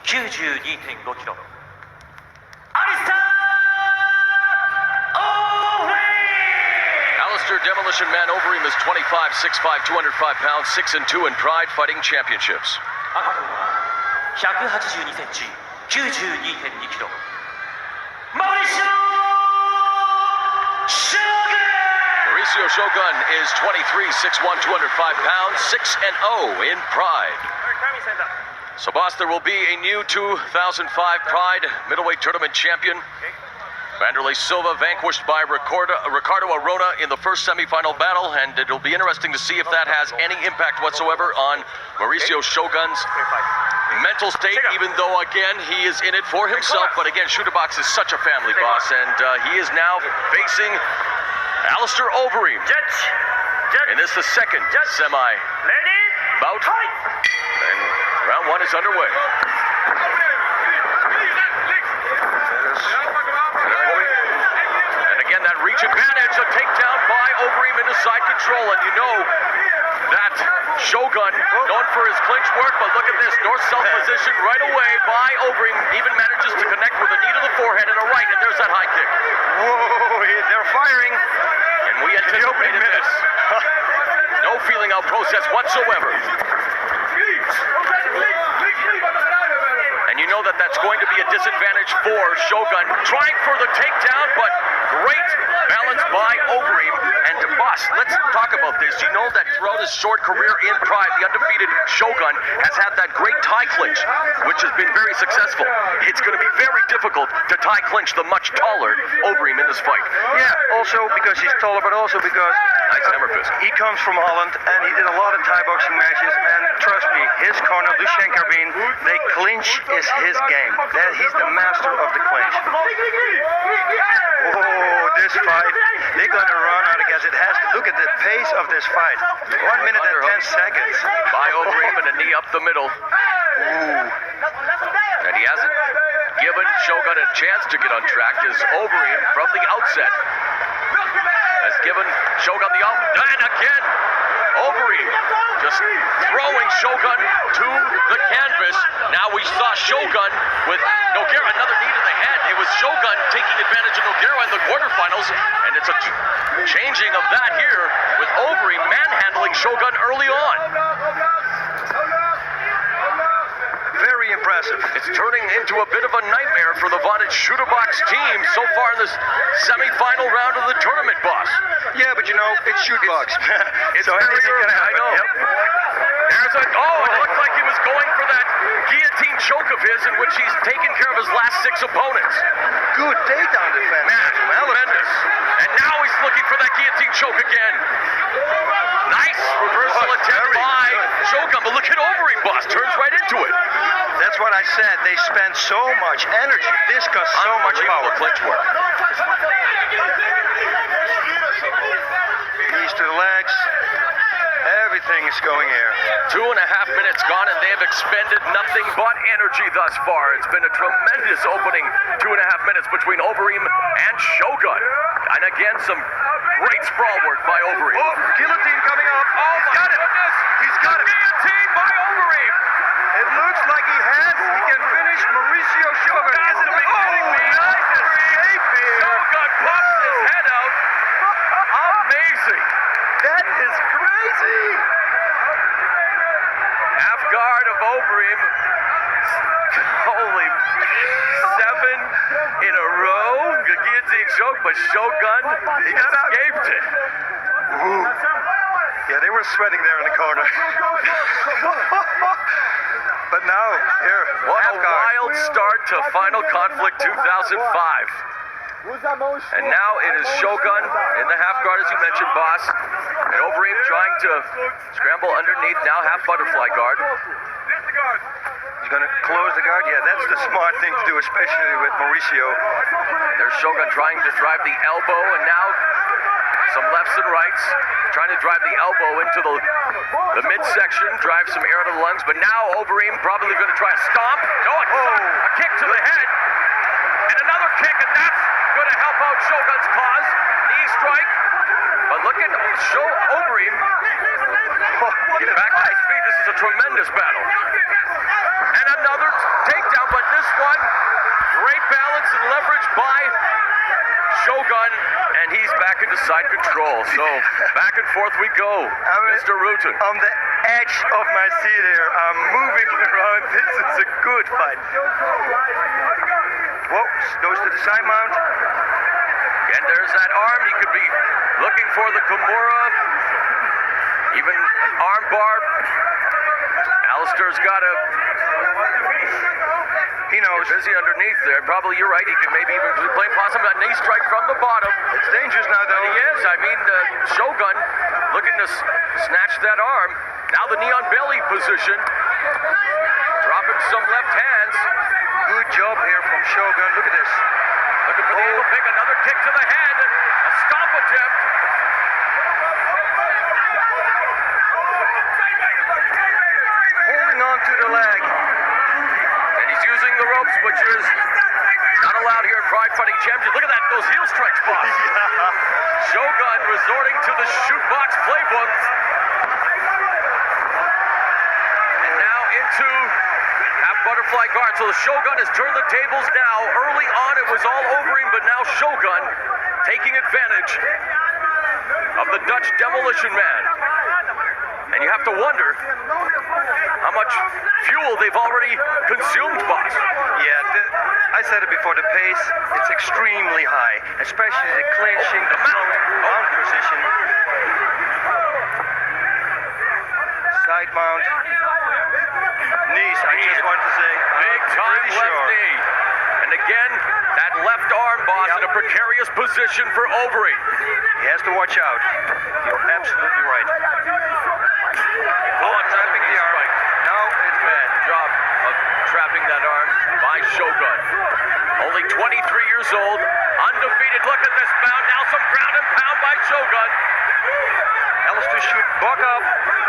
92.5 キロ Alistair overeem! Alistair Demolition Man Overeem is 25, 6'5", 205 pounds, 6-2 in Pride Fighting Championships. 赤軍は182センチ 92.2 キロ Mauricio Shogun is 23, 6'1", 205 pounds, 6-0 in Pride. So, boss, there will be a new 2005 Pride Middleweight Tournament champion. Vanderlei Silva vanquished by Ricardo Arona in the first semifinal battle, and it'll be interesting to see if that has any impact whatsoever on Mauricio Shogun's mental state, even though, again, he is in it for himself. But again, Shooterbox is such a family, boss, and he is now facing Alistair Overeem in this, the second semi-bout, and round one is underway. And again, that reach advantage, a takedown by Overeem into side control, and you know that Shogun, known for his clinch work, but look at this, north-south position right away by Overeem, even manages to connect with a knee to the forehead and a right, and there's that high kick. Whoa, they're firing. And we anticipated this. No feeling out process whatsoever. And you know that that's going to be a disadvantage for Shogun. Trying for the takedown, but great balance by Overeem. And boss, let's talk about this. You know that throughout his short career in Pride, the undefeated Shogun has had that great tie clinch, which has been very successful. It's going to be very difficult to tie clinch the much taller Overeem in this fight. Yeah, also because he's taller, but also because nice hammer fist. He comes from Holland, and he did a lot of Thai boxing matches, and trust me, his corner, Lucien Carbine, they clinch is his game. He's the master of the clinch. Oh, this fight, they're going to run out of gas. It has to look at the pace of this fight. 1 minute and 10 seconds. By Overeem and a knee up the middle. Ooh. And he hasn't given Shogun a chance to get on track, as Overeem from the outset has given Shogun the out. And again, Overeem just throwing Shogun to the canvas. Now we saw Shogun with Nogueira, another knee to the head. It was Shogun taking advantage of Nogueira in the quarterfinals, and it's a changing of that here with Overeem manhandling Shogun early on. Very impressive. It's turning into a bit of a nightmare for the vaunted Shooterbox team so far in this semi-final round of the tournament, boss. Yeah, but you know, it's Shootbox. It's so very anything can early, happen. I know. Yep. There's a, it looked like he was going for that guillotine choke of his, in which he's taken care of his last 6 opponents. Good takedown defense. Man, tremendous. And now he's looking for that guillotine choke again. Nice reversal attempt by Shogun, but look at Overeem, boss, turns right into it. That's what I said. They spend so much energy. This costs so much power. Clinch work. Knees to the legs. Everything is going here. 2.5 minutes gone, and they have expended nothing but energy thus far. It's been a tremendous opening 2.5 minutes between Overeem and Shogun. And again, some great sprawl work by Overeem. Oh, guillotine coming up. Oh, he's got it. He's got it. Guillotine by Overeem. It looks like he has. He can finish Mauricio Shogun. Has to be kidding me. Nice escape here. Shogun pops his head out. Amazing. That is crazy. Half guard of Overeem. Holy, 7 in a row. The guillotine choke, but Shogun, he escaped it. Ooh. Yeah, they were sweating there in the corner. But now, here, What a half guard. wild start to Final Conflict 2005. And now it is Shogun in the half guard, as you mentioned, boss. And Overeem trying to scramble underneath, now half butterfly guard. He's going to close the guard. Yeah, that's the smart thing to do, especially with Mauricio. There's Shogun trying to drive the elbow, and now some lefts and rights. Trying to drive the elbow into the midsection, drive some air out of the lungs. But now Overeem probably going to try a stomp. No, a kick to the head. And another kick, and that's going to help out Shogun's cause. Knee strike. But look at Overeem. Get back to his feet. This is a tremendous battle. And And another takedown, but this one, great balance and leverage by Shogun, and he's back into side control. So back and forth we go, Mr. Rutan. On the edge of my seat here, I'm moving around. This is a good fight. Whoa, goes to the side mount. And there's that arm. He could be looking for the Kimura, even an arm bar. Alistair's got a... He knows. Busy underneath there. Probably you're right. He could maybe even be playing possum. A knee strike from the bottom. It's dangerous now, though. And he is. I mean, Shogun looking to snatch that arm. Now the knee on belly position. Dropping some left hands. Good job here from Shogun. Look at this. Looking for the ankle pick. Another kick to the hand and a stomp attempt. Holding on to the leg. And he's using the ropes, which is not allowed here at Pride Fighting Championship. Look at that, those heel strikes, boss. Shogun resorting to the shootbox playbook. And now into half butterfly guard. So the Shogun has turned the tables now. Early on it was all overeem, but now Shogun taking advantage of the Dutch Demolition Man. And you have to wonder how much fuel they've already consumed, boss. Yeah, I said it before, the pace, it's extremely high, especially the clinching, the mount position. Side mount. Knees, I just want to say. Big time left knee. And again, that left arm, boss, in a precarious position for overeem. He has to watch out. You're absolutely right. Trapping the arm. Now it's bad. Job of trapping that arm by Shogun. Only 23 years old, undefeated. Look at this bout. Now some ground and pound by Shogun. Alistair should buck up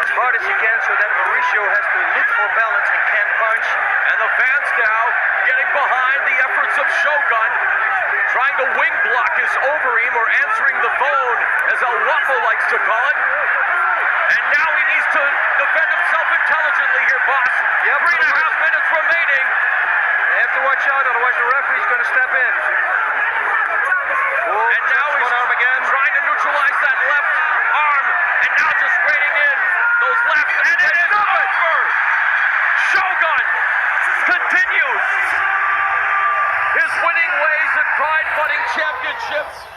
as hard as he can so that Mauricio has to look for balance and can't punch. And the fans now getting behind the efforts of Shogun, trying to wing block his overeem or answering the phone, as El Waffle likes to call it. And now he needs to defend himself intelligently here, boss. Yep. 3.5 minutes remaining. They have to watch out, otherwise the referee's going to step in. And now he's trying to neutralize that left arm, and now just waiting in those left, and it is over! Shogun continues his winning ways at Pride Fighting Championships.